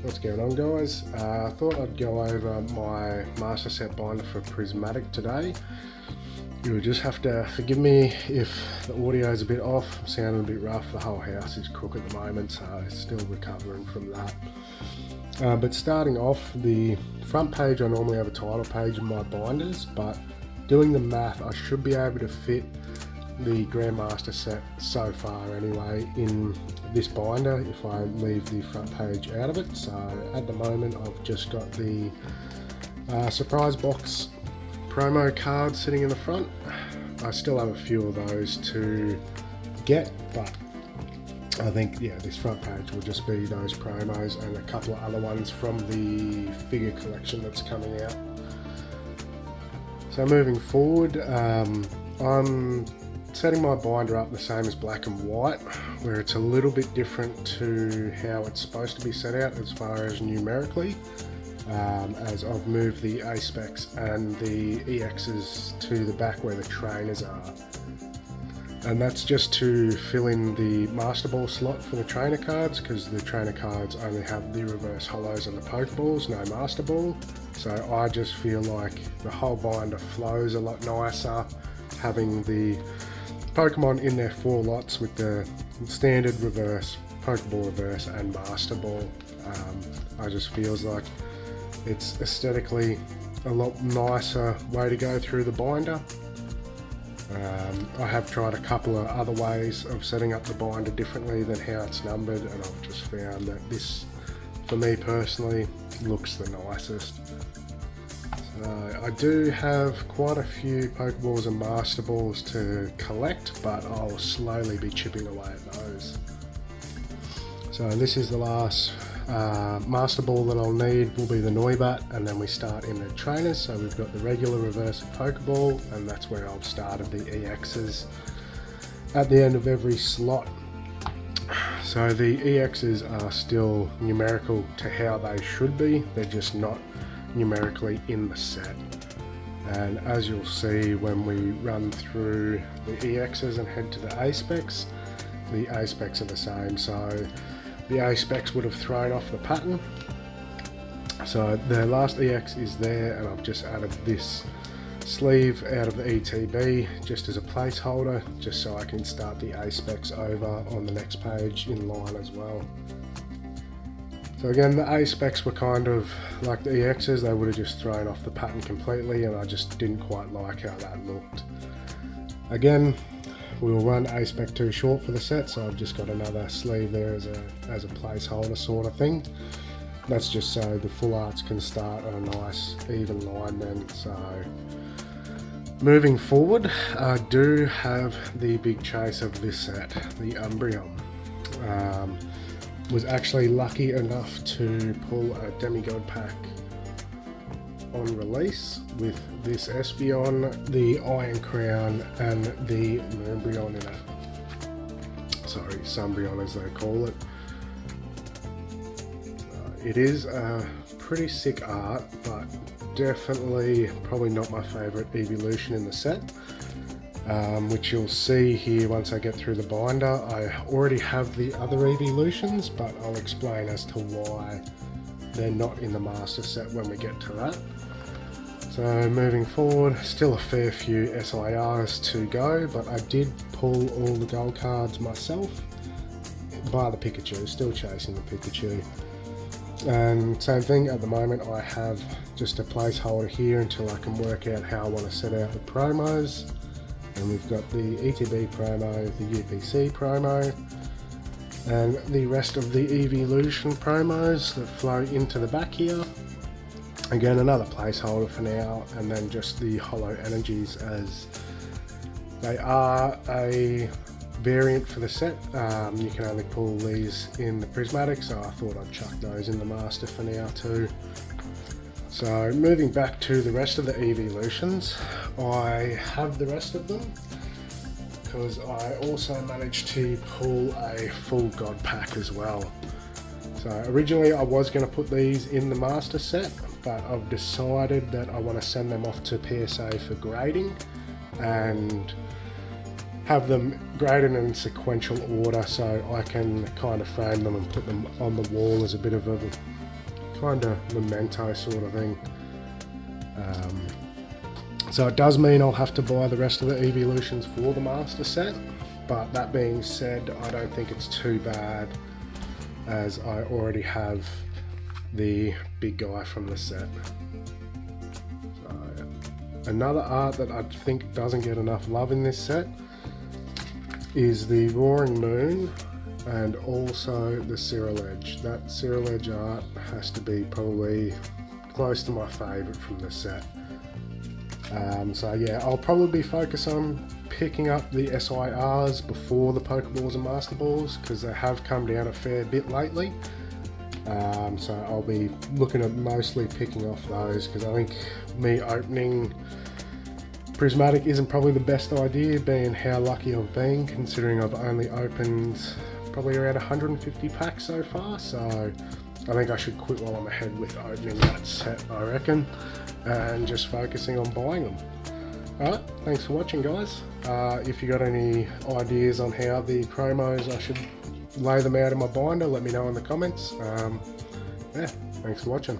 What's going on, guys? I thought I'd go over my master set binder for Prismatic today. You'll just have to forgive me if the audio is a bit off, sounding a bit rough. The whole house is crook at the moment, so still recovering from that. But starting off, the front page, I normally have a title page in my binders, but doing the math, I should be able to fit the Grandmaster set so far anyway in this binder if I leave the front page out of it. So at the moment I've just got the surprise box promo card sitting in the front. I still have a few of those to get, but I think this front page will just be those promos and a couple of other ones from the figure collection that's coming out. So moving forward, I'm setting my binder up the same as black and white, where it's a little bit different to how it's supposed to be set out as far as numerically, as I've moved the A specs and the EXs to the back where the trainers are. And that's just to fill in the Master Ball slot for the trainer cards, because the trainer cards only have the reverse hollows and the Pokeballs, no Master Ball. So I just feel like the whole binder flows a lot nicer having the Pokemon in their 4 lots with the standard reverse, Pokeball reverse and Master Ball. I just feels like it's aesthetically a lot nicer way to go through the binder. I have tried a couple of other ways of setting up the binder differently than how it's numbered, and I've just found that this, for me personally, looks the nicest. I do have quite a few Pokeballs and Master Balls to collect, but I'll slowly be chipping away at those. So this is the last Master Ball that I'll need, will be the Noibat, and then we start in the trainers. So we've got the regular reverse Pokeball, and that's where I've started the EXs at the end of every slot. So the EXs are still numerical to how they should be, they're just not numerically in the set. And as you'll see when we run through the EXs and head to the A specs, the A specs are the same. So the A specs would have thrown off the pattern. So the last EX is there, and I've just added this sleeve out of the ETB just as a placeholder, just so I can start the A specs over on the next page in line as well. So again, the A specs were kind of like the EXs, they would have just thrown off the pattern completely, and I just didn't quite like how that looked. Again, we'll run A spec too short for the set, so I've just got another sleeve there as a placeholder sort of thing. That's just so the full arts can start on a nice even line then. So moving forward, I do have the big chase of this set, the Umbreon. Was actually lucky enough to pull a Demigod pack on release with this Espeon, the Iron Crown and the Moonbreon in it. Sorry, Sunbreon as they call it. It is a pretty sick art, but definitely probably not my favourite evolution in the set. Which you'll see here once I get through the binder. I already have the other evolutions, but I'll explain as to why they're not in the master set when we get to that. So moving forward, still a fair few SIRs to go, but I did pull all the gold cards myself, bar the Pikachu, still chasing the Pikachu. And same thing, at the moment I have just a placeholder here until I can work out how I want to set out the promos. And we've got the ETB promo, the UPC promo, and the rest of the evolution promos that flow into the back here. Again, another placeholder for now, and then just the hollow energies, as they are a variant for the set. You can only pull these in the Prismatic, so I thought I'd chuck those in the master for now too. So moving back to the rest of the evolutions, I have the rest of them because I also managed to pull a full God pack as well. So originally I was going to put these in the master set, but I've decided that I want to send them off to PSA for grading and have them graded in sequential order, so I can kind of frame them and put them on the wall as a bit of a kind of memento sort of thing. So it does mean I'll have to buy the rest of the evolutions for the master set, but that being said, I don't think it's too bad as I already have the big guy from the set. So, another art that I think doesn't get enough love in this set is the Roaring Moon and also the Cyril Edge. That Cyril Edge art has to be probably close to my favourite from the set. So yeah, I'll probably focus on picking up the SIRs before the Pokeballs and Master Balls because they have come down a fair bit lately. So I'll be looking at mostly picking off those because I think me opening Prismatic isn't probably the best idea, being how lucky I've been considering I've only opened probably around 150 packs so far. So I think I should quit while I'm ahead with opening that set, I reckon, and just focusing on buying them. Alright, thanks for watching, guys. If you got any ideas on how the promos I should lay them out in my binder, let me know in the comments. Yeah, thanks for watching.